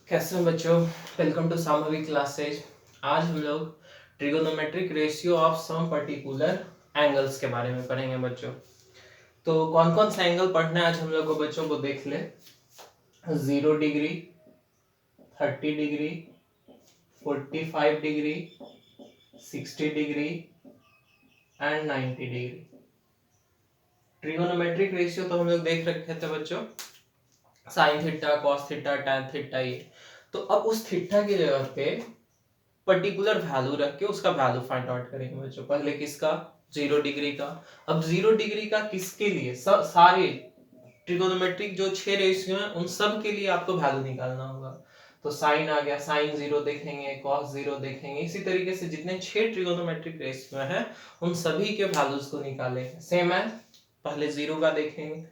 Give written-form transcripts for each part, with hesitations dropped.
कैसे हैं बच्चों। Welcome to Samuhik classes. आज हम लोग trigonometric ratio of some particular angles के बारे में पढ़ेंगे बच्चों। तो कौन कौन सा एंगल पढ़ना है आज हम लोग को बच्चों को देख ले। 0 degree, 30 degree, 45 degree, 60 degree and 90 degree. Trigonometric ratio तो हम लोग देख रखे थे बच्चों, sine theta, cos theta, tan theta. ये तो अब उस थीटा की जगह पे पर्टिकुलर वैल्यू रख के उसका वैल्यू फाइंड आउट करेंगे बच्चों। पहले किसका? 0 डिग्री का। अब 0 डिग्री का किसके लिए? सब सारे ट्रिगोनोमेट्रिक जो 6 रेशियो हैं उन सब के लिए आपको वैल्यू निकालना होगा। तो साइन आ गया, साइन 0 देखेंगे, कॉस 0 देखेंगे। इसी तरीके से जितने 6 ट्रिगोनोमेट्रिक रेशियो हैं उन सभी के वैल्यूज को निकालेंगे। सेम है, पहले 0 का देखेंगे,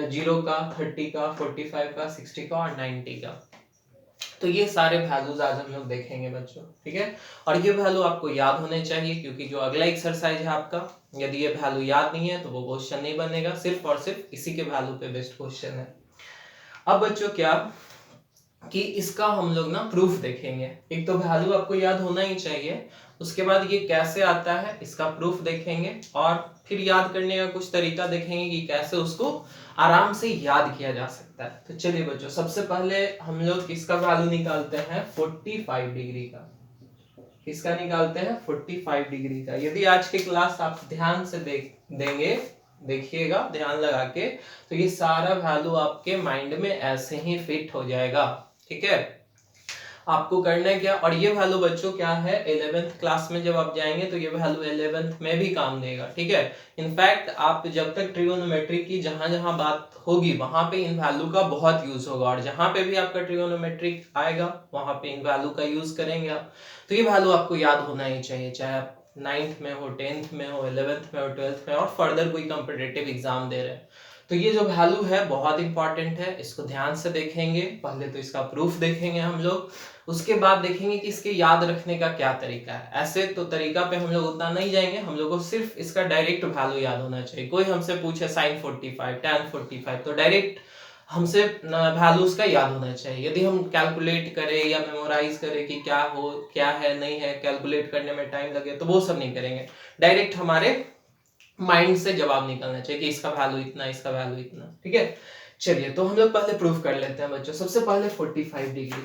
0 का, 30 का, 45 का, 60 का और 90 का। तो ये सारे वैल्यूज आज हम लोग देखेंगे बच्चों, ठीक है। और ये वैल्यू आपको याद होने चाहिए, क्योंकि जो अगला एक्सरसाइज है आपका, यदि ये वैल्यू याद नहीं है तो वो क्वेश्चन नहीं बनेगा। सिर्फ और सिर्फ इसी के वैल्यू पे बेस्ड क्वेश्चन है। अब बच्चों क्या कि इसका हम लोग ना प्रूफ देखेंगे। एक तो वैल्यू आपको याद होना ही चाहिए, उसके बाद ये कैसे आता है इसका प्रूफ देखेंगे, और फिर याद करने का कुछ तरीका देखेंगे कि कैसे उसको आराम से याद किया जा सकता है। तो चलिए बच्चों, सबसे पहले हम लोग किसका वैल्यू निकालते हैं? 45 डिग्री का। किसका निकालते हैं? 45 डिग्री का। यदि आज की क्लास आप ध्यान से देंगे, देखिएगा ध्यान लगा के, तो ये सारा वैल्यू आपके माइंड में ऐसे ही फिट हो जाएगा, ठीक है। आपको करना है क्या, और ये वैल्यू बच्चों क्या है, 11th क्लास में जब आप जाएंगे तो ये वैल्यू 11th में भी काम देगा, ठीक है। इनफैक्ट आप जब तक ट्रिगोनोमेट्री की जहां जहां बात होगी वहां पे इन वैल्यू का बहुत यूज होगा, और जहां पे भी आपका ट्रिगोनोमेट्रिक आएगा वहां पे इन वैल्यू का यूज करेंगे आप। तो ये वैल्यू आपको याद होना ही चाहिए, चाहे आप 9th में हो, 10th में हो, 11th में हो, 12th में और फर्दर कोई कॉम्पिटिटिव एग्जाम दे रहे हैं। तो ये जो वैल्यू है बहुत इंपॉर्टेंट है, इसको ध्यान से देखेंगे। पहले तो इसका प्रूफ देखेंगे हम लोग, उसके बाद देखेंगे कि इसके याद रखने का क्या तरीका है। ऐसे तो तरीका पे हम लोग उतना नहीं जाएंगे, हम लोग को सिर्फ इसका डायरेक्ट वैल्यू याद होना चाहिए। कोई हमसे पूछे साइन 45, टैन 45, तो डायरेक्ट हमसे वैल्यूज का याद होना चाहिए। यदि हम कैलकुलेट करें या मेमोराइज करें कि क्या हो, क्या है, नहीं है, कैलकुलेट करने में टाइम लगे, तो वो सब नहीं करेंगे। डायरेक्ट हमारे माइंड से जवाब निकलना चाहिए कि इसका वैल्यू इतना, इसका वैल्यू इतना, ठीक है। चलिए तो हम लोग पहले प्रूफ कर लेते हैं बच्चों। सबसे पहले 45 डिग्री,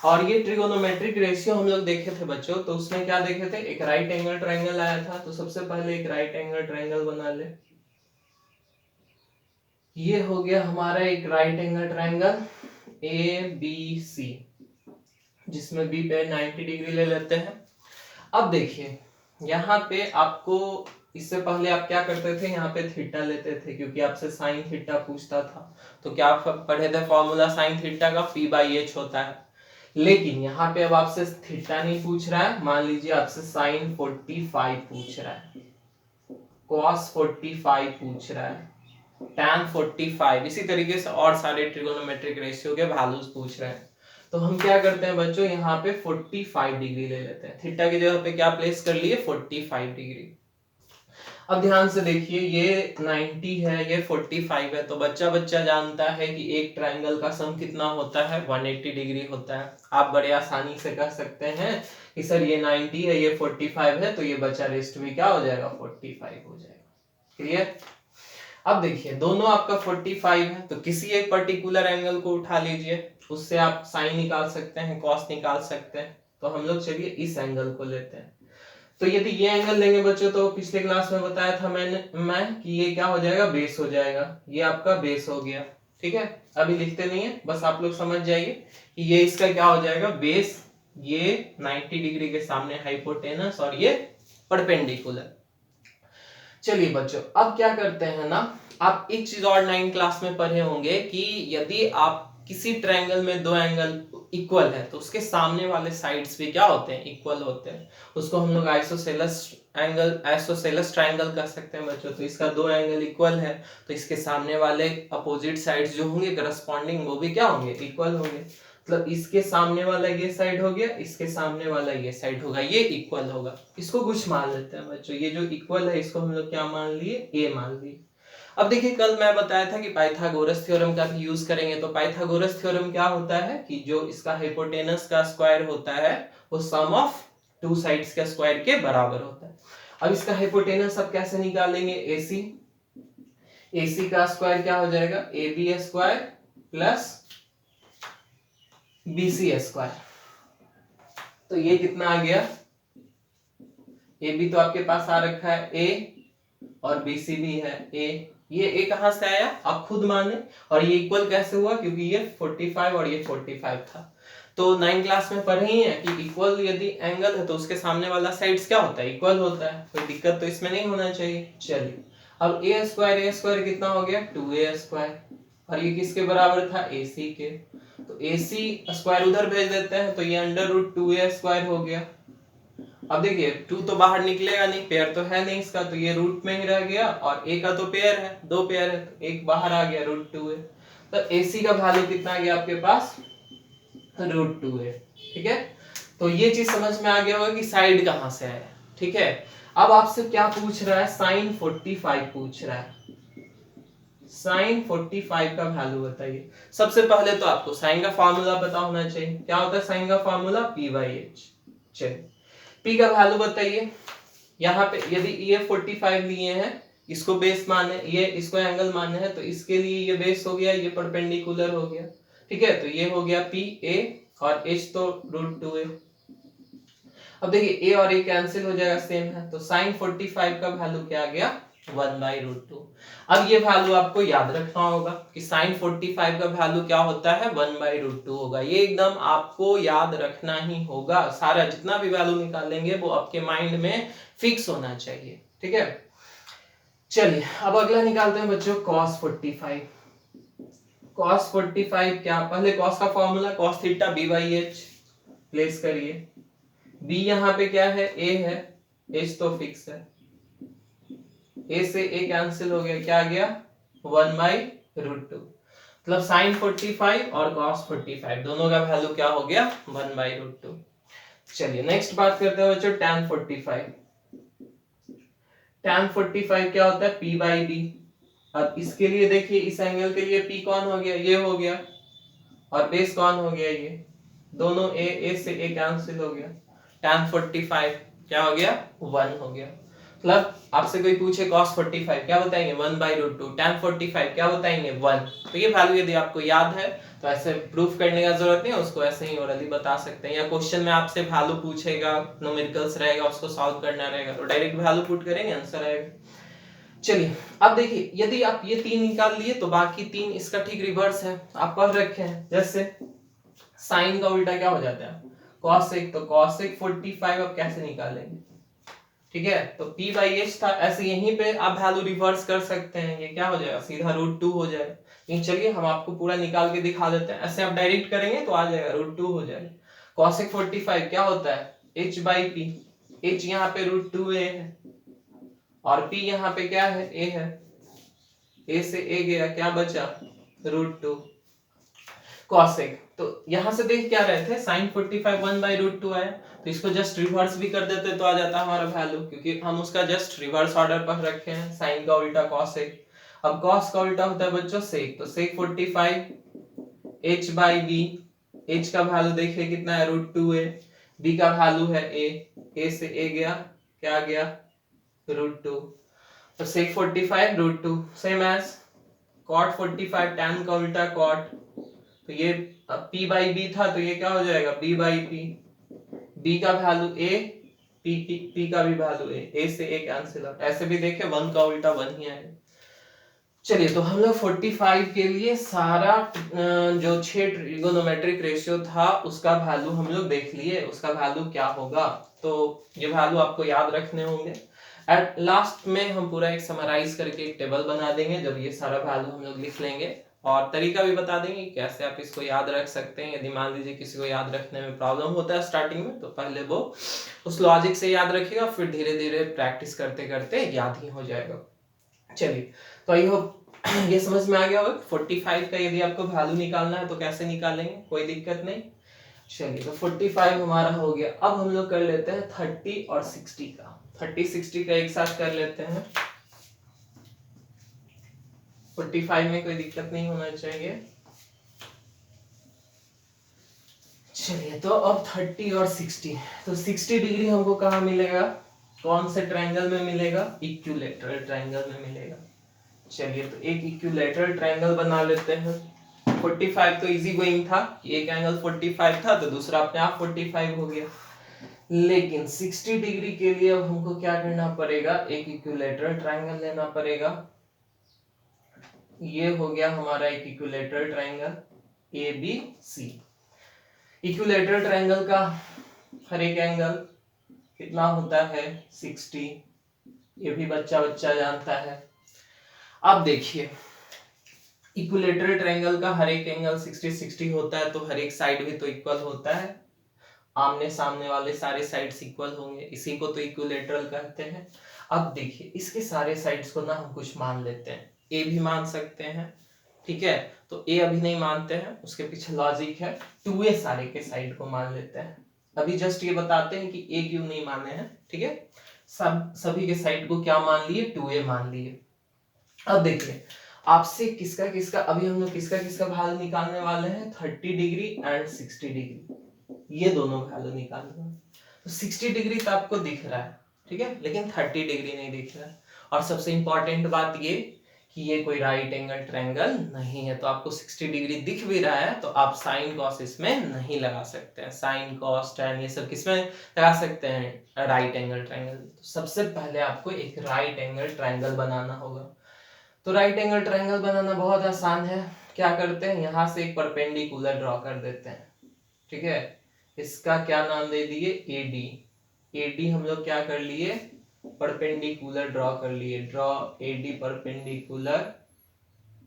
और ये ट्रिगोनोमेट्रिक रेशियो हम लोग देखे थे बच्चों, तो उसमें क्या देखे थे, एक राइट एंगल ट्रायंगल आया था। तो सबसे पहले एक राइट एंगल ट्रायंगल बना ले। ये हो गया हमारा एक राइट एंगल ट्रायंगल ABC, जिसमें बी पे 90 डिग्री ले लेते हैं। अब देखिए यहाँ पे आपको, इससे पहले आप क्या करते थे, यहाँ पे थीटा लेते थे, क्योंकि आपसे साइन थीटा पूछता था। तो क्या पढ़े थे फॉर्मूला साइन थीटा का? P/H होता है। लेकिन यहाँ पे अब आपसे थीटा नहीं पूछ रहा है, मान लीजिए आपसे साइन 45 पूछ रहा है, कॉस 45 पूछ रहा है, टैन 45, इसी तरीके से और सारे ट्रिगोनोमेट्रिक रेशियो के वैल्यूज पूछ रहे हैं। तो हम क्या करते हैं बच्चों, यहाँ पे 45 डिग्री ले लेते हैं। थीटा की जगह पे क्या प्लेस कर लिए? 45 डिग्री। अब ध्यान से देखिए, ये 90 है, ये 45 है, तो बच्चा बच्चा जानता है कि एक ट्रायंगल का सम कितना होता है? 180 डिग्री होता है। आप बड़े आसानी से कह सकते हैं कि सर ये 90 है, ये 45 है, तो ये बचा रेस्ट भी क्या हो जाएगा? 45 हो जाएगा। क्लियर? अब देखिए दोनों आपका 45 है, तो किसी एक पर्टिकुलर एंगल को उठा लीजिए, उससे आप साइन निकाल सकते हैं, कॉस निकाल सकते हैं। तो हम लोग चलिए इस एंगल को लेते हैं। तो यदि ये एंगल लेंगे बच्चों, तो पिछले क्लास में बताया था मैं कि ये क्या हो जाएगा? बेस हो जाएगा। ये आपका बेस हो गया, ठीक है। अभी लिखते नहीं है, बस आप लोग समझ जाइए कि ये इसका क्या हो जाएगा? बेस। ये 90 डिग्री के सामने हाइपोटेनस, और ये परपेंडिकुलर। चलिए बच्चों, अब क्या करते हैं ना, आप एक चीज और 9 क्लास में पढ़े होंगे कि यदि आप किसी ट्रायंगल में दो एंगल इक्वल है तो उसके सामने वाले साइड्स भी क्या होते हैं? इक्वल होते हैं। उसको हम लोग आइसोसेलेस एंगल, आइसोसेलेस ट्रायंगल कह सकते हैं बच्चों। तो इसका दो एंगल इक्वल है, तो इसके सामने वाले अपोजिट साइड्स जो होंगे करस्पॉन्डिंग, वो भी क्या होंगे? इक्वल होंगे। मतलब इसके सामने वाला ये साइड हो गया, इसके सामने वाला ये साइड होगा, ये इक्वल होगा। इसको कुछ मान लेते हैं बच्चों, ये जो इक्वल है इसको हम लोग क्या मान लिए? ए मान लिए। अब देखिए कल मैं बताया था कि पाइथागोरस थ्योरम का भी यूज करेंगे। तो पाइथागोरस थ्योरम क्या होता है कि जो इसका हाइपोटेनस का स्क्वायर होता है वो सम ऑफ टू साइड्स का स्क्वायर के बराबर होता है। अब इसका हाइपोटेनस अब कैसे निकालेंगे, AC, AC का स्क्वायर क्या हो जाएगा, AB square plus BC square. तो ये कितना आ गया, AB तो आपके पास आ रखा है A और BC भी है A। ये A कहां से आया आप खुद माने, और ये इक्वल कैसे हुआ, क्योंकि ये 45 और ये 45 था। तो 9 क्लास में पढ़े ही है कि इक्वल यदि एंगल है तो उसके सामने वाला साइड्स क्या होता है, इक्वल होता है। कोई दिक्कत तो इसमें नहीं होना चाहिए। चलिए अब A स्क्वायर कितना हो गया 2A स्क्वायर, और ये किसके बराबर था AC के। तो AC स्क्वायर उधर भेज देते हैं तो ये अंडर रूट 2A स्क्वायर हो गया। अब देखिए 2 तो बाहर निकलेगा नहीं, पेयर तो है नहीं इसका, तो ये रूट में ही रह गया, और A का तो पेयर है, दो पेयर है तो एक बाहर आ गया रूट 2A। तो AC का वैल्यू कितना आ गया आपके पास, रूट 2A। ठीक है, तो ये चीज समझ में आ गया होगा कि साइड कहां से आया। ठीक है, अब आपसे क्या पूछ रहा है, साइन 45 पूछ रहा है। साइन 45 का वैल्यू बताइए। सबसे पहले तो आपको साइन का फार्मूला पता होना चाहिए। क्या होता है साइन का फार्मूला, P/H। चलिए P का वैल्यू बताइए। यहाँ पे यदि ये 45 लिए हैं, इसको बेस माने, ये इसको एंगल माने हैं, तो इसके लिए ये बेस हो गया, ये परपेंडिकुलर हो गया। ठीक है, तो ये हो गया PA और H तो रूट 2A। अब देखिए A और A कैंसिल हो जाएगा, सेम है, तो साइन 45 का वैल्यू क्या आ गया 1/√2। अब ये वैल्यू आपको याद रखना होगा कि साइन 45 का वैल्यू क्या होता है 1/√2 होगा। ये एकदम आपको याद रखना ही होगा, सारा जितना भी वैल्यू निकालेंगे वो आपके माइंड में फिक्स होना चाहिए। ठीक है, चलिए अब अगला निकालते हैं बच्चों cos 45। cos 45 क्या, पहले cos का formula cos theta B/H place करिए। B यहाँ पे क्या है, A है, H तो फिक्स है, A से A कैंसिल हो गया, क्या आ गया 1/√2। मतलब साइन 45 और cos 45 दोनों का वैल्यू क्या हो गया 1/√2। चलिए नेक्स्ट बात करते हैं बच्चों tan 45। tan 45 क्या होता है P/B। अब इसके लिए देखिए, इस एंगल के लिए P कौन हो गया, ये हो गया, और बेस कौन हो गया, ये दोनों A से A कैंसिल हो गया। tan 45 क्या हो गया 1 हो गया। मतलब आपसे कोई पूछे cos 45 क्या बताएंगे 1/√2, tan 45 क्या बताएंगे 1। तो ये वैल्यू यदि आपको याद है तो ऐसे प्रूफ करने का जरूरत नहीं है, उसको ऐसे ही ओरली बता सकते हैं, या क्वेश्चन में आपसे वैल्यू पूछेगा, न्यूमेरिकल्स रहेगा, उसको सॉल्व करना रहेगा तो डायरेक्ट वैल्यू पुट करेंगे, आंसर आएगा। चलिए अब देखिए, यदि आप ये 3 निकाल लिए तो बाकी 3 इसका ठीक रिवर्स है, आप पढ़ रखे हैं। जैसे साइन का उल्टा क्या हो जाता है cosec, तो cosec 45 अब कैसे निकालेंगे। ठीक है, तो P/H था, ऐसे यहीं पे आप वैल्यू रिवर्स कर सकते हैं, ये क्या हो जाएगा सीधा √2 हो जाएगा। लेकिन चलिए हम आपको पूरा निकाल के दिखा देते हैं, ऐसे आप डायरेक्ट करेंगे तो आ जाएगा √2 हो जाएगा। cosec 45 क्या होता है H/P। H यहाँ पे √2A है और P यहाँ पे क्या है A है, A से A गया, क्या बचा √2 cosec। तो यहां से देख क्या रहे थे sin 45 1/√2 आया, तो इसको जस्ट रिवर्स भी कर देते तो आ जाता हमारा वैल्यू, क्योंकि हम उसका जस्ट रिवर्स ऑर्डर पर रखे हैं, sin का उल्टा cosec। अब cos का उल्टा होता है बच्चों sec, तो sec 45 H/B। H का वैल्यू देखिए कितना है √2A, B का वैल्यू है A से A गया, क्या गया √2, तो sec 45 √2 same as cot 45 tan का उल्टा cot, तो ये P/B था तो ये क्या हो जाएगा B/P। B का वैल्यू A, P का भी वैल्यू A से A कैंसिल आउट, ऐसे भी देखे 1 का उल्टा 1 ही आएगा। चलिए तो हम लोग 45 के लिए सारा जो 6 ट्रिगोनोमेट्रिक रेशियो था उसका वैल्यू हम लोग देख लिए, उसका वैल्यू क्या होगा, तो ये वैल्यू आपको याद रखने होंगे। एट लास्ट में हम पूरा एक समराइज करके एक टेबल बना देंगे, जब ये सारा वैल्यू हम लोग लिख लेंगे, और तरीका भी बता देंगे कैसे आप इसको याद रख सकते हैं। यदि मान लीजिए किसी को याद रखने में प्रॉब्लम होता है स्टार्टिंग में, तो पहले वो उस लॉजिक से याद रखेगा, फिर धीरे धीरे प्रैक्टिस करते करते याद ही हो जाएगा। चलिए तो आई होप ये समझ में आ गया होगा। 45 का यदि आपको वैल्यू निकालना है तो कैसे निकालेंगे, कोई दिक्कत नहीं। चलिए तो 45 हमारा हो गया। अब हम लोग कर लेते हैं 30 और 60 का, 30 60 का एक साथ कर लेते हैं। 45 में कोई दिक्कत नहीं होना चाहिए। चलिए तो अब 30 और 60, तो 60 डिग्री हमको कहाँ मिलेगा, कौन से ट्रायंगल में मिलेगा, इक्विलैटरल ट्रायंगल में मिलेगा। चलिए तो एक इक्विलैटरल ट्रायंगल बना लेते हैं। 45 तो इजी गोइंग था, एक एंगल 45 था तो दूसरा अपने आप 45 हो गया। लेकिन 60 डिग्री के लिए अब हमको क्या करना पड़ेगा, एक इक्विलैटरल ट्रायंगल लेना पड़ेगा। ये हो गया हमारा एक equilateral triangle ABC। Equilateral triangle का हर एक एंगल कितना होता है 60, ये भी बच्चा जानता है। अब देखिए इक्विलैटरल ट्रायंगल का हर एक एंगल 60 होता है, तो हर एक साइड भी तो इक्वल होता है, आमने सामने वाले सारे साइड्स इक्वल होंगे, इसी को तो इक्विलैटरल कहते हैं। अब देखिए इसके सारे साइड्स को ना हम कुछ मान लेते हैं, ए भी मान सकते हैं, ठीक है। तो ए अभी नहीं मानते हैं, उसके पीछे लॉजिक है, 2a सारे के साइड को मान लेते हैं। अभी जस्ट ये बताते हैं कि ए क्यों नहीं माने हैं, ठीक है। सभी के साइड को क्या मान लिए, 2a मान लिए। अब देखिए आपसे किसका किसका, अभी हम लोग किसका किसका वैल्यू निकालने वाले हैं, 30 डिग्री एंड 60 डिग्री, ये दोनों वैल्यू निकालने हैं। तो 60 डिग्री तो आपको दिख रहा है, ठीक है, लेकिन 30 डिग्री नहीं दिख रहा है। और सबसे इंपॉर्टेंट बात ये कि ये कोई राइट एंगल ट्रायंगल नहीं है, तो आपको 60 डिग्री दिख भी रहा है तो आप साइन कॉस इसमें नहीं लगा सकते हैं, साइन कॉस टैन ये सब किसमें लगा सकते हैं, राइट एंगल ट्रायंगल। तो सबसे पहले आपको एक राइट एंगल ट्रायंगल बनाना होगा। तो राइट एंगल ट्रायंगल बनाना बहुत आसान है, क्या करते हैं, यहां से एक परपेंडिकुलर ड्रॉ कर देते हैं, ठीक है। इसका क्या नाम दे दिए, एडी। एडी हम लोग क्या कर लिए, परपेंडिकुलर ड्रॉ कर लिए, draw AD perpendicular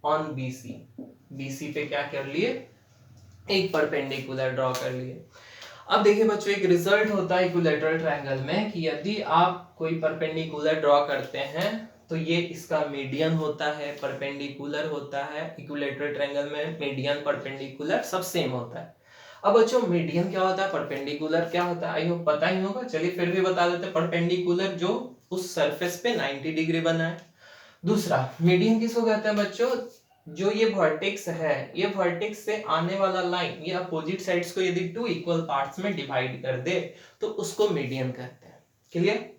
on BC. BC पे क्या कर लिए, एक परपेंडिकुलर ड्रॉ कर लिए। अब देखिए बच्चों एक रिजल्ट होता है इक्विलैटरल ट्रायंगल में कि यदि आप कोई परपेंडिकुलर ड्रॉ करते हैं तो ये इसका मीडियन होता है, परपेंडिकुलर होता है। इक्विलैटरल ट्रायंगल में मीडियन परपेंडिकुलर सब सेम होता है। अब बच्चों मीडियन क्या होता है, परपेंडिकुलर क्या होता है, आई होप पता ही होगा, चलिए फिर भी बता देते हैं। परपेंडिकुलर जो उस सरफेस पे 90 डिग्री बना है। दूसरा मीडियन किसको कहते हैं बच्चों, जो ये वर्टेक्स है, ये वर्टेक्स से आने वाला लाइन ये अपोजिट साइड्स को यदि 2 इक्वल पार्ट्स में डिवाइड कर दे तो उसको मीडियन कहते हैं। क्लियर।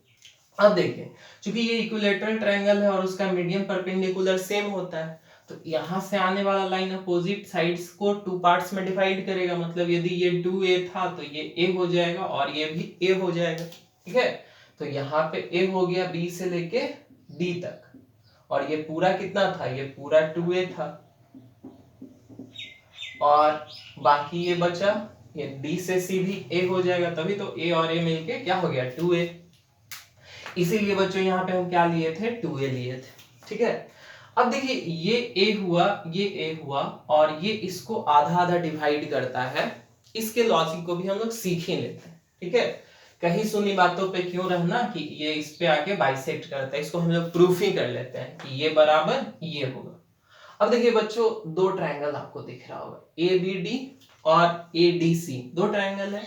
अब देखिए क्योंकि ये इक्विलैटरल ट्रायंगल है और उसका मीडियन परपेंडिकुलर सेम होता है, तो यहां से आने वाला लाइन अपोजिट साइड्स को 2 पार्ट्स में डिवाइड करेगा, मतलब यदि ये 2a था तो ये a हो जाएगा और ये भी a हो जाएगा, ठीक है। तो यहाँ पे a हो गया b से लेके d तक, और ये पूरा कितना था, ये पूरा 2a था, और बाकी ये बचा, ये d से c भी a हो जाएगा, तभी तो a और a मिलके क्या हो गया 2a। इसीलिए बच्चों यहाँ पे हम क्या लिए थे, 2a लिए थे, ठीक है। अब देखिए ये a हुआ, ये a हुआ, और ये इसको आधा आधा डिवाइड करता है, इसके लॉजिक को भी हम लोग सीख ही लेते हैं, ठीक है। कहीं सुनी बातों पे क्यों रहना कि ये इस पे आके बाइसेक्ट करता है, इसको हम लोग प्रूफ ही कर लेते हैं कि ये बराबर ये होगा। अब देखिए बच्चों दो ट्रायंगल आपको दिख रहा होगा, ABD और ADC, दो ट्रायंगल है।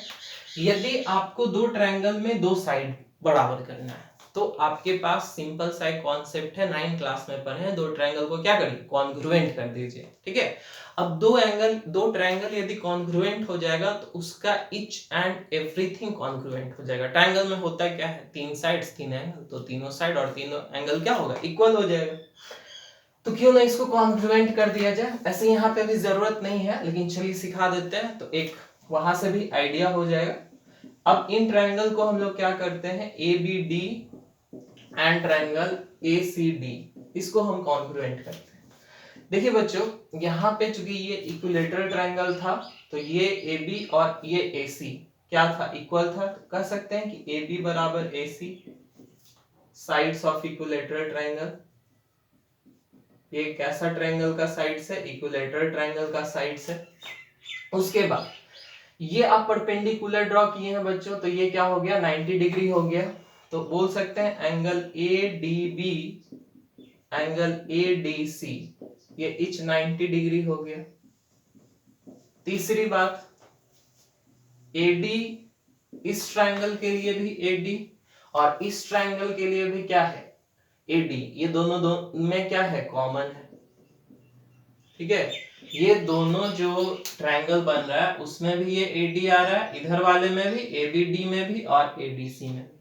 यदि आपको दो ट्रायंगल में दो साइड बराबर करना है तो आपके पास सिंपल सा एक कॉन्सेप्ट है, 9 क्लास में पढ़े हैं, दो ट्रायंगल को क्या करिए, कॉन्ग्रुएंट कर दीजिए, ठीक है। अब दो ट्रायंगल यदि कॉन्ग्रुएंट हो जाएगा तो उसका ईच एंड एवरीथिंग कॉन्ग्रुएंट हो जाएगा। ट्रायंगल में होता क्या है, तीन साइड्स तीन एंगल, तो तीनों साइड और तीनों एंगल क्या होगा, इक्वल हो जाएगा। तो क्यों ना इसको कॉन्ग्रुएंट कर दिया जाए। ऐसे यहाँ पे अभी जरूरत नहीं है, लेकिन चलिए सिखा देते हैं, तो एक वहां से भी आइडिया हो जाएगा। अब इन ट्रायंगल को हम लोग क्या करते हैं, ABD एंड ट्रायंगल ACD, इसको हम कॉन्ग्रुएंट करते हैं। देखिए बच्चों यहाँ पे चूंकि ये इक्विलैटरल ट्रायंगल था तो ये AB और ये AC क्या था, इक्वल था, तो कह सकते हैं कि AB बराबर AC, sides of equilateral triangle. ये कैसा ट्रायंगल का साइड्स है, इक्विलैटरल ट्रायंगल का साइड्स है। उसके बाद ये आप परपेंडिकुलर ड्रॉ किए हैं बच्चों, तो ये क्या हो गया, 90 डिग्री हो गया, तो बोल सकते हैं एंगल ADB एंगल ADC ये इच 90 डिग्री हो गया। तीसरी बात AD इस ट्रायंगल के लिए भी AD और इस ट्रायंगल के लिए भी क्या है AD, ये दोनों में क्या है, कॉमन है, ठीक है। ये दोनों जो ट्रायंगल बन रहा है उसमें भी ये AD आ रहा है, इधर वाले में भी, ABD में भी और ADC में भी।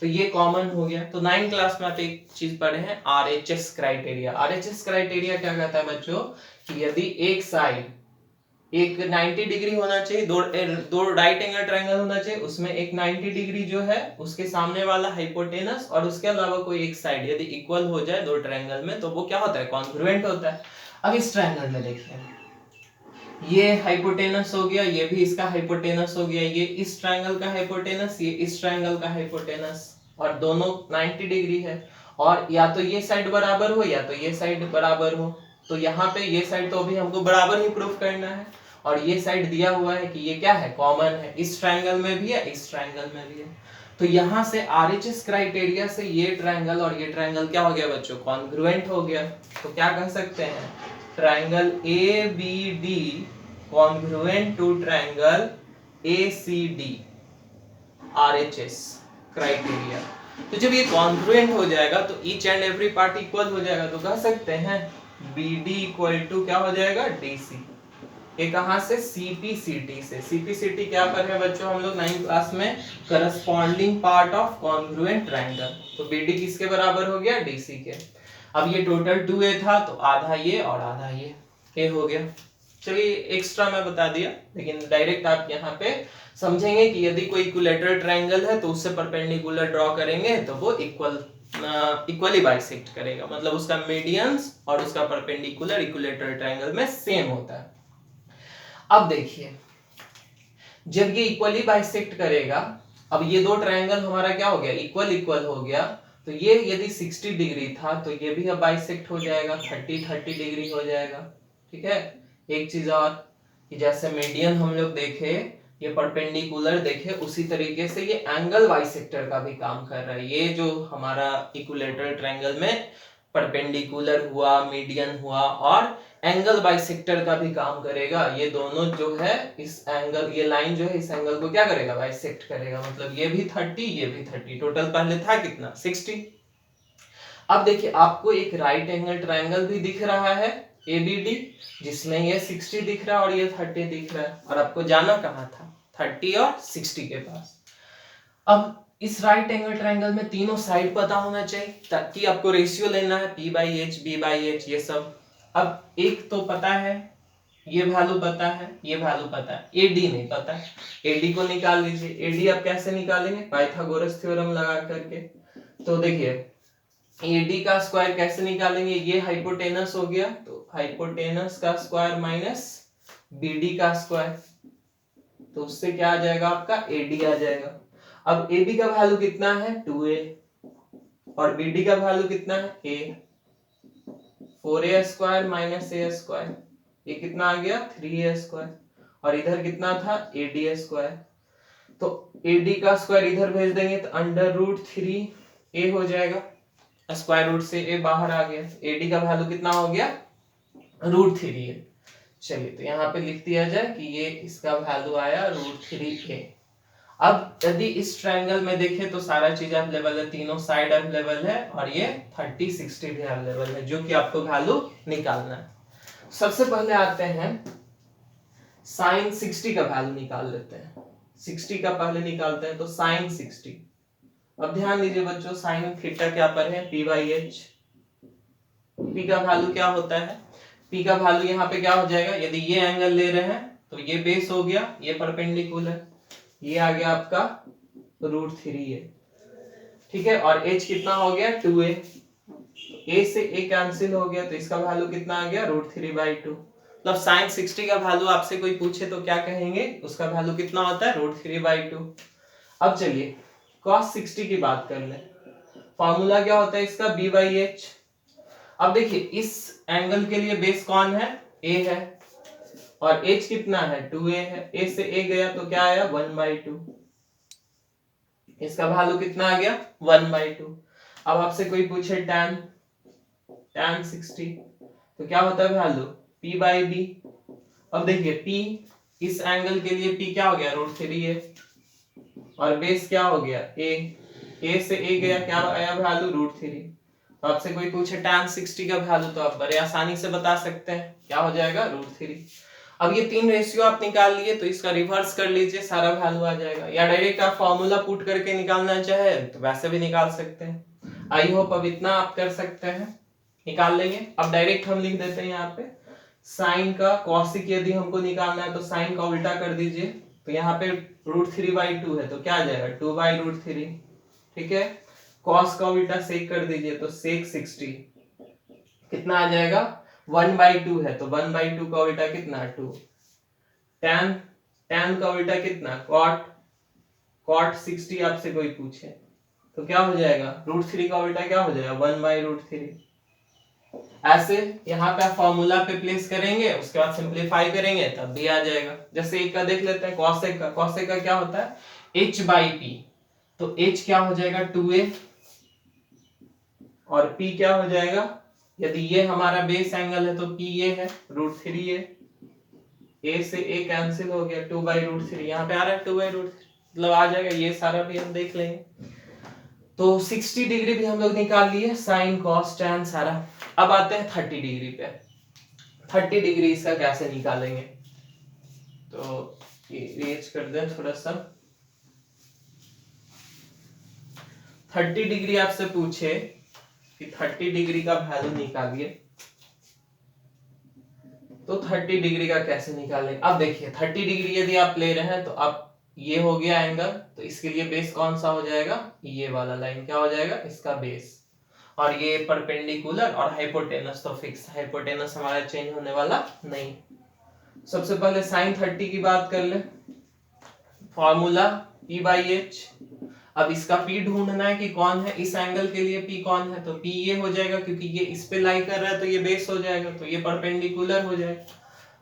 तो ये कॉमन हो गया। तो 9 क्लास में आप एक चीज पढ़े हैं RHS क्राइटेरिया। RHS क्राइटेरिया क्या कहता है बच्चों कि यदि एक साइड एक 90 डिग्री होना चाहिए, दो राइट एंगल ट्रायंगल होना चाहिए, उसमें एक 90 डिग्री जो है उसके सामने वाला हाइपोटेनस और उसके अलावा कोई एक साइड यदि इक्वल हो जाए दो ट्रायंगल में तो वो क्या होता है, कॉन्ग्रुएंट होता है। अब इस ट्रायंगल में देखिए, ये हाइपोटेनस हो गया, ये भी इसका हाइपोटेनस हो गया, ये इस ट्रायंगल का हाइपोटेनस, ये इस ट्रायंगल का हाइपोटेनस, और दोनों 90 डिग्री है, और या तो ये साइड बराबर हो या तो ये साइड बराबर हो। तो यहाँ पे ये साइड तो अभी हमको बराबर ही प्रूफ करना है, और ये साइड दिया हुआ है कि ये क्या है, कॉमन है, इस ट्रायंगल में भी है, इस ट्रायंगल में भी है। तो यहाँ से RHS क्राइटेरिया से ये ट्रायंगल और ये ट्रायंगल क्या हो गया बच्चों, कॉन्ग्रुएंट हो गया। तो क्या कह सकते हैं, triangle ABD congruent to triangle ACD, RHS criteria. तो जब ये कॉन्ग्रुएंट हो जाएगा तो each and every part equal हो जाएगा, तो कह सकते हैं BD इक्वल टू क्या हो जाएगा, DC। ये कहां से, CPCT से। CPCT क्या पर है बच्चों, हम लोग 9th क्लास में, corresponding part of congruent triangle. तो BD किसके बराबर हो गया, DC के। अब ये टोटल 2A था तो आधा ये और आधा ये हो गया। चलिए एक्स्ट्रा मैं बता दिया, लेकिन डायरेक्ट आप यहाँ पे समझेंगे कि यदि कोई इक्विलेटरल ट्रायंगल है तो उससे परपेंडिकुलर ड्रॉ करेंगे तो वो इक्वली बाइसेक्ट करेगा, मतलब उसका मीडियंस और उसका परपेंडिकुलर इक्विलेटरल ट्रायंगल में सेम होता है। अब देखिए, जब ये इक्वली बाइसेक्ट करेगा, अब ये दो ट्रायंगल हमारा क्या हो गया, इक्वल हो गया, तो ये यदि 60 डिग्री था तो ये भी अब बाइसेक्ट हो जाएगा, 30 डिग्री हो जाएगा। ठीक है। एक चीज और कि जैसे मीडियन हम लोग देखे, ये परपेंडिकुलर देखे, उसी तरीके से ये एंगल बाइसेक्टर का भी काम कर रहा है। ये जो हमारा इक्विलेटरल ट्रायंगल में परपेंडिकुलर हुआ, मीडियन हुआ और एंगल बाइसेक्टर का भी काम करेगा। ये दोनों जो है इस एंगल, ये लाइन जो है इस एंगल को क्या करेगा, बाइसेक्ट करेगा। मतलब ये भी 30, ये भी 30, टोटल पहले था कितना, 60। अब देखिए आपको एक राइट एंगल ट्रायंगल भी दिख रहा है ABD, जिसमें ये 60 दिख रहा है और ये 30 दिख रहा है, और आपको जाना कहाँ था, 30 और 60 के पास। अब इस राइट एंगल ट्रायंगल में तीनों साइड पता होना चाहिए, ताकि आपको रेशियो लेना है P/H, B/H, ये सब। अब एक तो पता है, ये वैल्यू पता है, ये वैल्यू पता है, AD नहीं पता है। AD को निकाल लीजिए। AD आप कैसे निकालेंगे, पाइथागोरस थ्योरम लगा करके। तो देखिए AD का स्क्वायर कैसे निकालेंगे, ये हाइपोटेनस हो गया, तो हाइपोटेनस का स्क्वायर माइनस BD का स्क्वायर, तो उससे क्या आ जाएगा, आपका AD आ जाएगा। अब AB का वैल्यू कितना है, 2A, और BD का वैल्यू कितना है, A। 4A square minus A square, ये कितना आ गया, 3A स्क्वायर, और इधर कितना था, AD स्क्वायर। तो AD का स्क्वायर इधर भेज देंगे तो √3A हो जाएगा, स्क्वायर रूट से A बाहर आ गया। AD का वैल्यू कितना हो गया, √3A। चलिए तो यहाँ पे लिख दिया जाए कि ये इसका वैल्यू आया √3A। अब यदि इस ट्रायंगल में देखें तो सारा चीज अवेलेबल है, तीनों साइड अवेलेबल है, और ये 30, 60 भी अवेलेबल है, जो कि आपको वैल्यू निकालना है। सबसे पहले आते हैं साइन 60 का वैल्यू निकाल लेते हैं। 60 का पहले निकालते हैं, तो साइन 60। अब ध्यान दीजिए बच्चों, साइन थीटा क्या पर है, P/H। P का वैल्यू क्या होता है, P का वैल्यू यहाँ पे क्या हो जाएगा, यदि ये एंगल ले रहे हैं तो ये बेस हो गया, ये परपेंडिकुलर, ये आ गया आपका √3A। ठीक है, और H कितना हो गया, 2A। A से A कैंसिल हो गया, तो इसका वैल्यू कितना आ गया, √3/2। मतलब साइन 60 का वैल्यू आपसे कोई पूछे तो क्या कहेंगे, उसका वैल्यू कितना होता है, √3/2। अब चलिए cos 60 की बात कर ले, फॉर्मूला क्या होता है इसका, B/H। अब देखिए इस एंगल के लिए बेस कौन है, A है, और H कितना है, 2A है। A से A गया तो क्या आया, 1/2। इसका वैल्यू कितना आ गया, 1/2। अब आपसे कोई पूछे tan 60 तो क्या होता है वैल्यू, P/B। अब देखिए P, इस एंगल के लिए P क्या हो गया, √3A, और बेस क्या हो गया, A से A गया, क्या आया वैल्यू, √3। तो आपसे कोई पूछे tan 60 का वैल्यू तो आप बड़े आसानी से बता सकते हैं, क्या हो जाएगा √3। अब ये 3 रेशियो आप निकाल लिए तो इसका रिवर्स कर लीजिए, सारा वैल्यू आ जाएगा, या डायरेक्ट आप फॉर्मूला पुट करके निकालना चाहे तो वैसे भी निकाल सकते हैं। आई होप अब इतना आप कर सकते हैं, निकाल लेंगे। अब डायरेक्ट हम लिख देते हैं यहाँ पे साइन का कॉसिक यदि हमको निकालना है तो साइन का उल्टा कर दीजिए, तो यहाँ पे √3/2 है तो क्या आ जाएगा 2/√3, ठीक है। कॉस का उल्टा सेक कर दीजिए तो सेक 60 कितना आ जाएगा 1/2 है तो 1/2 का उल्टा कितना 2। tan tan का उल्टा कितना cot 60 आपसे कोई पूछे तो क्या हो जाएगा √3 का उल्टा क्या हो जाएगा 1/√3। ऐसे यहाँ पे आप फॉर्मूला पे प्लेस करेंगे, उसके बाद सिंपलीफाई करेंगे तब भी आ जाएगा। जैसे एक का देख लेते हैं कॉसेक का, कॉसेक का क्या होता है h/p, तो h क्या हो जाएगा 2a और p क्या हो जाएगा, यदि ये हमारा बेस एंगल है तो p ये है √3a, a से a कैंसिल हो गया 2/√3, यहाँ पे आ रहा है 2/√3 मतलब आ जाएगा, ये सारा भी हम देख लेंगे। तो 60 डिग्री भी हम लोग निकाल लिए, साइन कॉस टैन सारा। अब आते हैं 30 डिग्री पे। 30 डिग्री इसका कैसे निकालेंगे, तो ये रेज कर दें थोड़ा सा। 30 डिग्री आपसे पूछे कि 30 डिग्री का वैल्यू निकालिए, तो 30 डिग्री का कैसे निकालेंगे। अब देखिए 30 डिग्री यदि आप ले रहे हैं तो आप ये हो गया एंगल, तो इसके लिए बेस कौन सा हो जाएगा, ये वाला लाइन क्या हो जाएगा इसका बेस, और ये परपेंडिकुलर और हाइपोटेनस तो फिक्स, हाइपोटेनस हमारा चेंज होने वाला नहीं। सबसे पहले sin 30 की बात कर ले, फॉर्मूला p/h। अब इसका p ढूंढना है कि कौन है, इस एंगल के लिए p कौन है, तो p ये हो जाएगा क्योंकि ये इस पे लाई कर रहा है तो ये बेस हो जाएगा, तो ये परपेंडिकुलर हो जाएगा,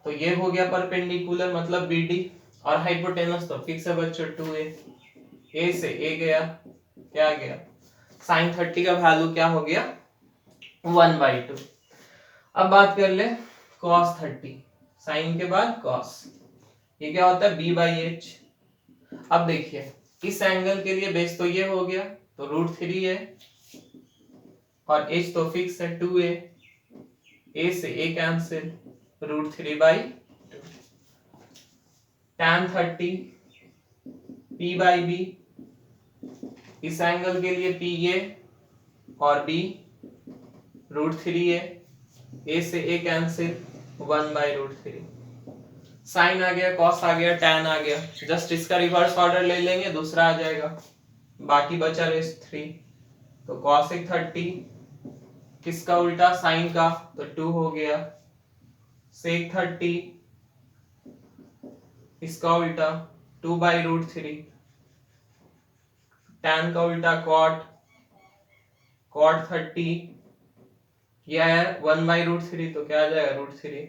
तो ये हो गया परपेंडिकुलर मतलब BD, और हाइपोटेनस तो फिक्स है बच्चों 2a, a से a गया, क्या गया sin 30 का वैल्यू क्या हो गया 1/2। अब बात कर ले cos 30, sin के बाद cos, ये क्या होता है b/h। अब देखिए इस एंगल के लिए बेस तो ये हो गया तो √3 है, और h तो फिक्स है 2a, a से a कैंसिल √3/2। tan 30 p/b, इस एंगल के लिए p ये और b √3 है, a से a कैंसिल 1/√3। साइन आ गया, कॉस आ गया, टैन आ गया, जस्ट इसका रिवर्स ऑर्डर ले लेंगे दूसरा आ जाएगा, बाकी बचा रेस्ट 3। तो कॉसिक 30 किसका उल्टा साइन का तो 2 हो गया, सेक 30 इसका उल्टा 2/√3, टैन का उल्टा cot 30 यह है 1/√3 तो क्या आ जाएगा √3।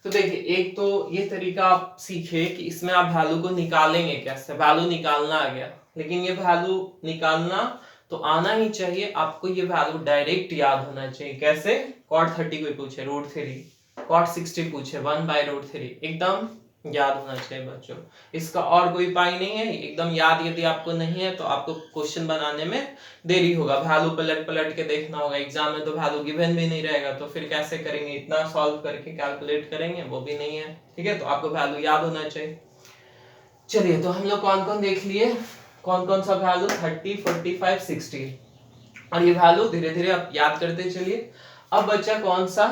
तो देखिए एक तो ये तरीका आप सीखे कि इसमें आप वैल्यू को निकालेंगे कैसे, वैल्यू निकालना आ गया, लेकिन ये वैल्यू निकालना तो आना ही चाहिए आपको, ये वैल्यू डायरेक्ट याद होना चाहिए। कैसे, cot 30 कोई पूछे √3, cot 60 पूछे 1/√3, एकदम याद होना चाहिए बच्चों, इसका और कोई उपाय नहीं है। एकदम याद यदि आपको नहीं है तो आपको क्वेश्चन बनाने में देरी होगा, वैल्यू पलट पलट के देखना होगा, एग्जाम में तो वैल्यू गिवन भी नहीं रहेगा तो फिर कैसे करेंगे, इतना सॉल्व करके कैलकुलेट करेंगे वो भी नहीं है, ठीक है। तो आपको वैल्यू याद होना चाहिए। चलिए तो हम लोग कौन कौन देख लिए, कौन कौन सा वैल्यू 30, 45, 60, और ये वैल्यू धीरे धीरे आप याद करते चलिए। अब बच्चा कौन सा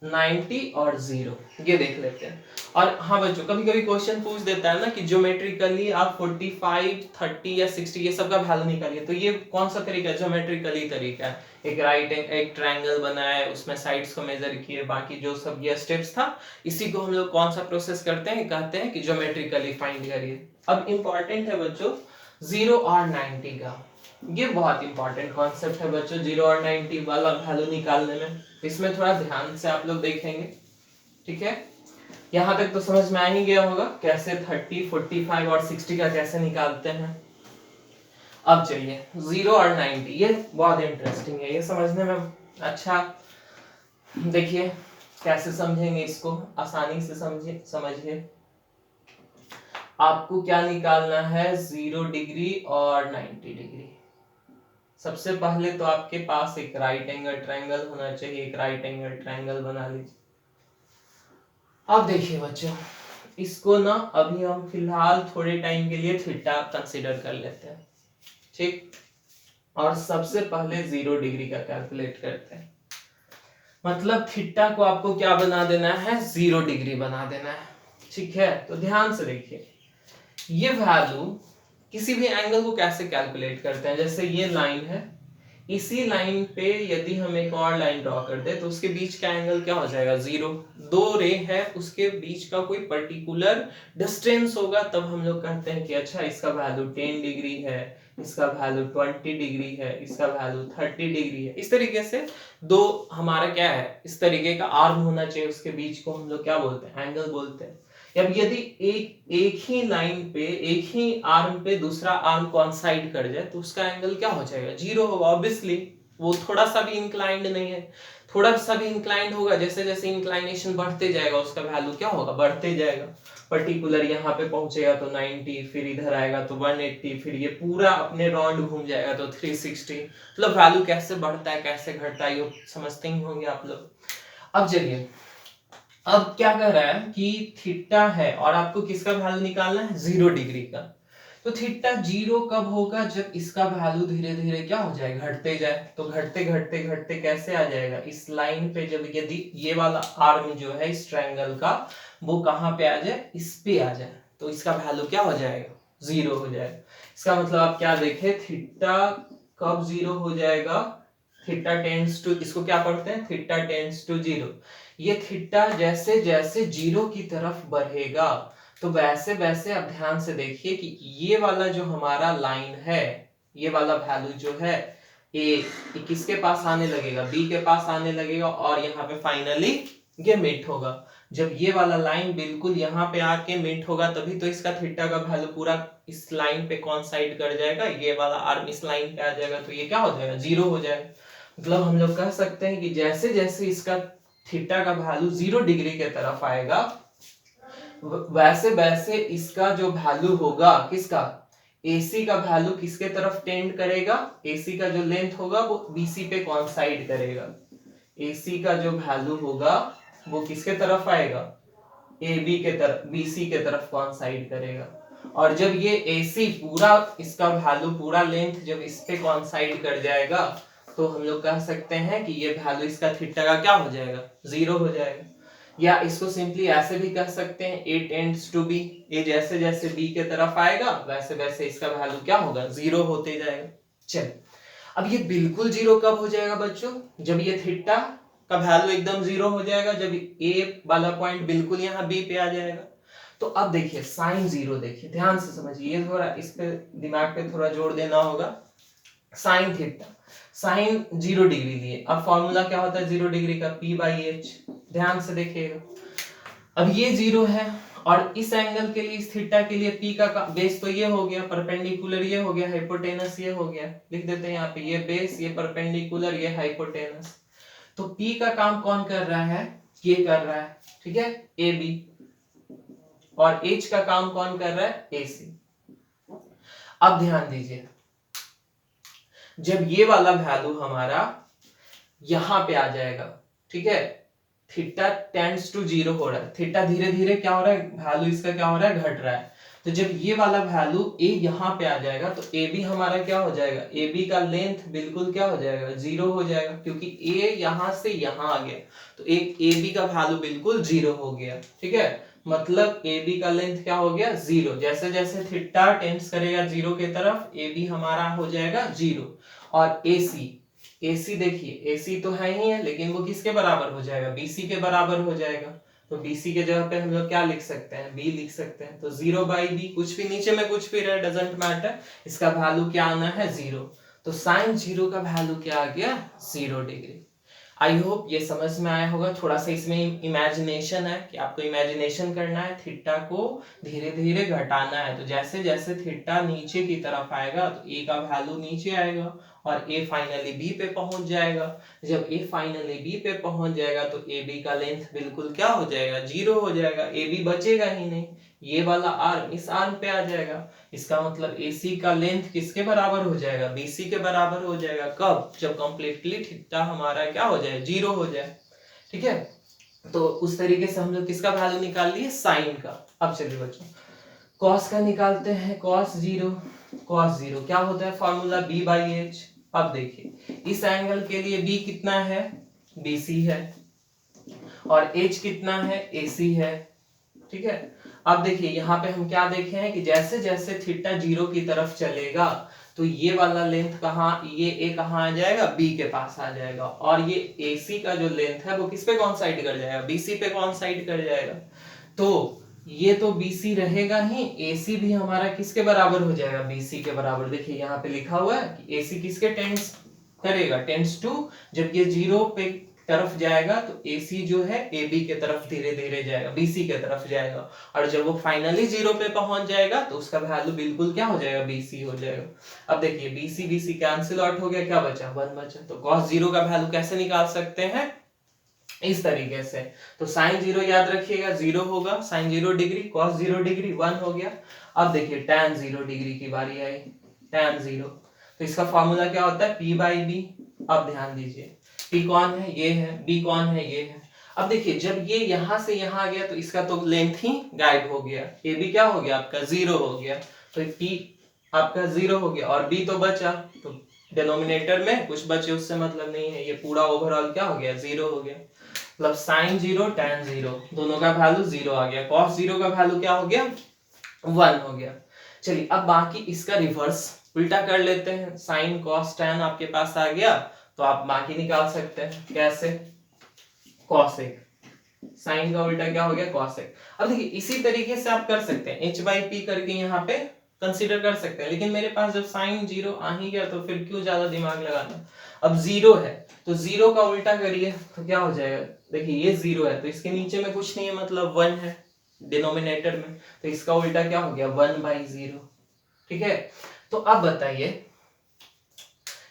90 और 0, ये देख लेते हैं। और हाँ बच्चों कभी कभी क्वेश्चन पूछ देता है ना कि ज्योमेट्रिकली आप 45, 30 या 60 ये सब का वैल्यू निकालिए, तो ये कौन सा तरीका है, ज्योमेट्रिकली तरीका है। एक एक ट्रायंगल बनाए, उसमें साइड्स को मेजर किए, बाकी जो सब ये स्टेप्स था, इसी को हम लोग कौन सा प्रोसेस करते हैं, कहते हैं कि ज्योमेट्रिकली फाइंड करिए। अब इंपॉर्टेंट है बच्चों 0 और 90 का, ये बहुत इंपॉर्टेंट कॉन्सेप्ट है बच्चों 0 और 90 वाला वैल्यू निकालने में, इसमें थोड़ा ध्यान से आप लोग देखेंगे, ठीक है। यहाँ तक तो समझ में आ ही गया होगा कैसे 30, 45 और 60 का कैसे निकालते हैं। अब चलिए 0 और 90, ये बहुत इंटरेस्टिंग है, ये समझने में अच्छा। देखिए कैसे समझेंगे इसको, आसानी से समझिए। आपको क्या निकालना है 0 डिग्री और 90 डिग्री, सबसे पहले तो आपके पास एक राइट एंगल ट्रायंगल होना चाहिए, एक राइट एंगल ट्रायंगल बना लीजिए। अब देखिए बच्चों, इसको ना अभी हम फिलहाल थोड़े टाइम के लिए थीटा कंसीडर कर लेते हैं, ठीक। और सबसे पहले 0 डिग्री का कैलकुलेट करते हैं। मतलब थीटा को आपको क्या बना देना है, 0 डिग्री बना देना है, ठीक है। तो ध्यान से देखिए, ये वैल्यू किसी भी एंगल को कैसे कैलकुलेट करते हैं। जैसे ये लाइन है, इसी लाइन पे यदि हम एक और लाइन ड्रॉ कर दे तो उसके बीच का एंगल क्या हो जाएगा, 0। दो रे है, उसके बीच का कोई पर्टिकुलर डिस्टेंस होगा, तब हम लोग कहते हैं कि अच्छा इसका वैल्यू 10 डिग्री है, इसका वैल्यू 20 डिग्री है, इसका वैल्यू 30 डिग्री है। इस तरीके से दो हमारा क्या है, इस तरीके का आर्म होना चाहिए, उसके बीच को हम लोग क्या बोलते हैं, एंगल बोलते हैं। अब यदि एक ही लाइन पे, एक ही आर्म पे दूसरा आर्म कॉन्साइड कर जाए तो उसका एंगल क्या हो जाएगा, 0 होगा। ऑब्वियसली वो थोड़ा सा भी इंक्लाइंड नहीं है, थोड़ा सा भी इंक्लाइंड होगा, जैसे जैसे इंक्लाइनेशन बढ़ते जाएगा उसका वैल्यू क्या होगा, बढ़ते जाएगा। पर्टिकुलर यहाँ पे पहुंचेगा तो 90, फिर इधर आएगा तो 180, फिर ये पूरा अपने राउंड घूम जाएगा तो 360। मतलब वैल्यू कैसे बढ़ता है कैसे घटता है ये समझते ही होंगे आप लोग। अब चलिए, अब क्या कर रहा है कि थीटा है और आपको किसका वैल्यू निकालना है, 0 डिग्री का। तो थीटा 0 कब होगा, जब इसका वैल्यू धीरे धीरे क्या हो जाए, घटते जाए। तो घटते घटते घटते कैसे आ जाएगा, इस लाइन पे जब यदि ये वाला आर्म जो है इस ट्रायंगल का वो कहां पे आ जाए, इस पे आ जाए, तो इसका वैल्यू क्या हो जाएगा, 0 हो जाएगा। इसका मतलब आप क्या देखे, थीटा कब 0 हो जाएगा, थीटा टेंड्स टू, इसको क्या पढ़ते हैं, थीटा टेंड्स टू 0। ये थीटा जैसे जैसे 0 की तरफ बढ़ेगा तो वैसे वैसे आप ध्यान से देखिए कि ये वाला जो हमारा लाइन है, ये वाला वैल्यू जो है ए, किसके पास आने लगेगा, बी के पास आने लगेगा, और यहाँ पे फाइनली ये मीट होगा। जब ये वाला लाइन बिल्कुल यहाँ पे आके मीट होगा तभी तो इसका थीटा का वैल्यू पूरा इस लाइन पे कॉन्साइड कर जाएगा, ये वाला आर्म इस लाइन पे आ जाएगा, तो ये क्या हो जाएगा, 0 हो जाएगा। मतलब हम लोग कह सकते हैं कि जैसे जैसे इसका थीटा का वैल्यू 0 डिग्री के तरफ आएगा वैसे वैसे इसका जो वैल्यू होगा, किसका, AC का वैल्यू किसके तरफ टेंड करेगा, AC का जो लेंथ होगा वो BC पे कॉन्साइड करेगा। AC का जो वैल्यू होगा वो किसके तरफ आएगा, AB के तरफ, BC के तरफ कॉन्साइड करेगा। और जब ये AC पूरा, इसका वैल्यू पूरा लेंथ जब इस पे कॉन्साइड कर जाएगा तो हम लोग कह सकते हैं कि ये वैल्यू इसका थीटा का क्या हो जाएगा, 0 हो जाएगा। या इसको सिंपली ऐसे भी कह सकते हैं, A टेंड्स टू B, ये जैसे जैसे B के तरफ आएगा वैसे वैसे इसका वैल्यू क्या होगा, 0 होते जाएगा। चलिए, अब ये बिल्कुल 0 कब हो जाएगा बच्चों, जब ये थीटा का वैल्यू एकदम 0 हो जाएगा, जब A वाला पॉइंट बिल्कुल यहाँ B पे आ जाएगा। तो अब देखिए साइन 0, देखिए ध्यान से समझिए, ये थोड़ा इस पे दिमाग पे थोड़ा जोर देना होगा। साइन थीटा, साइन 0 डिग्री लिए, अब फॉर्मूला क्या होता है 0 डिग्री का, P/H। ध्यान से देखिएगा, अब ये 0 है और इस एंगल के लिए, इस थीटा के लिए P का बेस तो ये हो गया, परपेंडिकुलर ये हो गया, हाइपोटेनस ये हो गया, लिख देते हैं यहाँ पे, ये बेस, ये परपेंडिकुलर, ये हाइपोटेनस। तो P का काम कौन कर रहा है, ये कर रहा है, ठीक है, AB। और H का काम कौन कर रहा है, AC। अब ध्यान दीजिए, जब ये वाला वैल्यू हमारा यहां पे आ जाएगा, ठीक है, थीटा टेंड्स टू 0 हो रहा है, थीटा धीरे धीरे क्या हो रहा है, वैल्यू इसका क्या हो रहा है, घट रहा है। तो जब ये वाला वैल्यू A यहाँ पे आ जाएगा तो AB हमारा क्या हो जाएगा, AB का लेंथ बिल्कुल क्या हो जाएगा, 0 हो जाएगा, क्योंकि A यहाँ से यहाँ आ गया तो एक AB का वैल्यू बिल्कुल 0 हो गया, ठीक है। मतलब AB का लेंथ क्या हो गया, 0। जैसे जैसे थीटा टेंड्स करेगा 0 के तरफ, AB हमारा हो जाएगा 0। और AC देखिए, AC तो है ही है लेकिन वो किसके बराबर हो जाएगा, BC के बराबर हो जाएगा। तो BC के जगह पे हम लोग क्या लिख सकते हैं, B लिख सकते हैं। तो 0/B, कुछ भी नीचे में कुछ भी रहे डजंट मैटर, इसका वैल्यू क्या आना है, 0। तो साइन 0 का वैल्यू क्या आ गया, 0 डिग्री। आई होप ये समझ में आया होगा। थोड़ा सा इसमें इमेजिनेशन है कि आपको इमेजिनेशन करना है, थीटा को धीरे धीरे घटाना है। तो जैसे जैसे थीटा नीचे की तरफ आएगा तो ए का वैल्यू नीचे आएगा और ए फाइनली बी पे पहुंच जाएगा। जब ए फाइनली बी पे पहुंच जाएगा तो ए बी का लेंथ बिल्कुल क्या हो जाएगा, 0 हो जाएगा, ए बी बचेगा ही नहीं, ये वाला आर्म इस आर्म पे आ जाएगा। इसका मतलब AC का लेंथ किसके बराबर हो जाएगा, BC के बराबर हो जाएगा। कब, जब कंप्लीटली थीटा हमारा क्या हो जाए, 0 हो जाए। ठीक है, तो उस तरीके से हम लोग किसका वैल्यू निकाल लिए, साइन का। अब चलिए बच्चों कॉस का निकालते हैं। कॉस जीरो क्या होता है, फॉर्मूला B/H। अब देखिए इस एंगल के लिए B कितना है, BC है, और H कितना है, AC है। ठीक है, अब देखिए यहाँ पे हम क्या देखे हैं कि जैसे जैसे थीटा 0 की तरफ चलेगा तो ये वाला लेंथ कहाँ, ये ए कहाँ आ जाएगा, बी के पास आ जाएगा, और ये AC का जो लेंथ है वो किस पे कौन साइड कर जाएगा, BC पे कौन साइड कर जाएगा। तो ये तो BC रहेगा ही, AC भी हमारा किसके बराबर हो जाएगा, BC के बराबर। देखिए यहाँ पे लिखा हुआ है कि AC किसके टेंड्स करेगा, टेंड्स टू, जब ये 0 पे तरफ जाएगा तो AC जो है AB के तरफ धीरे धीरे जाएगा, BC के तरफ जाएगा, और जब वो फाइनली 0 पे पहुंच जाएगा तो उसका वैल्यू बिल्कुल क्या हो जाएगा, BC हो जाएगा। अब देखिए BC कैंसिल आउट हो गया, क्या बचा, 1 बचा। तो cos 0 का वैल्यू कैसे निकाल सकते हैं, इस तरीके से। तो sin 0 याद रखिएगा 0 होगा, sin 0 डिग्री, cos 0 डिग्री 1 हो गया। अब देखिए tan 0 डिग्री की बारी आई, tan 0, तो इसका फॉर्मूला क्या होता है, P/B। अब ध्यान दीजिए P कौन है, ये है, B कौन है, ये है। अब देखिए जब ये यहां से यहां आ गया तो इसका तो लेंथ ही गायब हो गया, AB क्या हो गया आपका, 0 हो गया, तो P आपका 0 हो गया, और B तो बचा, तो डिनोमिनेटर में कुछ बचे उससे मतलब नहीं है, ये पूरा ओवरऑल क्या हो गया, 0 हो गया। मतलब sin 0 tan 0 दोनों का वैल्यू 0 आ गया, cos 0 का वैल्यू क्या हो गया, 1 हो गया। चलिए अब बाकी इसका रिवर्स उल्टा कर लेते हैं, sin cos tan आपके पास आ गया तो आप बाकी निकाल सकते हैं, कैसे, cosec, sin का उल्टा क्या हो गया, cosec। अब देखिए इसी तरीके से आप कर सकते हैं, h/p करके यहाँ पे कंसीडर कर सकते हैं, लेकिन मेरे पास जब sin 0 आ ही गया तो फिर क्यों ज्यादा दिमाग लगाना। अब 0 है तो 0 का उल्टा करिए तो क्या हो जाएगा, देखिए ये 0 है तो इसके नीचे में कुछ नहीं है, मतलब 1 है डिनोमिनेटर में, तो इसका उल्टा क्या हो गया, 1/0। ठीक है, तो अब बताइए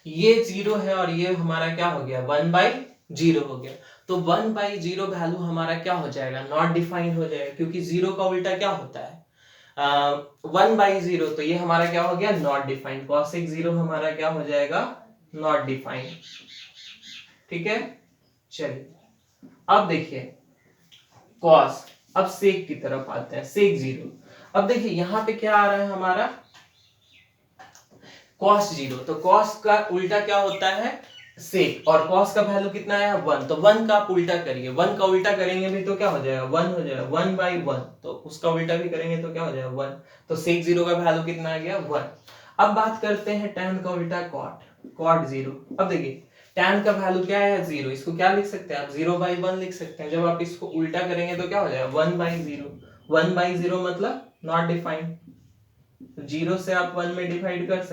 ये 0 है और ये हमारा क्या हो गया, 1/0 हो गया, तो 1/0 वैल्यू हमारा क्या हो जाएगा, नॉट डिफाइंड हो जाएगा, क्योंकि 0 का उल्टा क्या होता है, 1/0, तो ये हमारा क्या हो गया, नॉट डिफाइंड। cosec 0 हमारा क्या हो जाएगा, नॉट डिफाइंड। ठीक है, चलिए अब देखिए cos, अब sec की तरफ आते हैं, sec 0। अब देखिए यहाँ पे क्या आ रहा है हमारा, cos 0, तो cos का उल्टा क्या होता है, sec, और cos का वैल्यू कितना है, 1, तो 1 का आप उल्टा करिए, 1 का उल्टा करेंगे भी तो क्या हो जाएगा, 1 हो जाएगा, 1/1, तो उसका उल्टा भी करेंगे तो क्या हो जाएगा, 1, तो sec 0 का वैल्यू कितना आ गया, 1। अब बात करते हैं tan का उल्टा, cot 0। अब देखिए tan का वैल्यू क्या है, 0, इसको क्या लिख सकते हैं आप, 0/1 लिख सकते हैं। जब आप इसको उल्टा करेंगे तो क्या हो जाएगा, 1/0, 1/0 मतलब नॉट डिफाइंड, 0 से आप 1 में डिवाइड कर सकते हैं।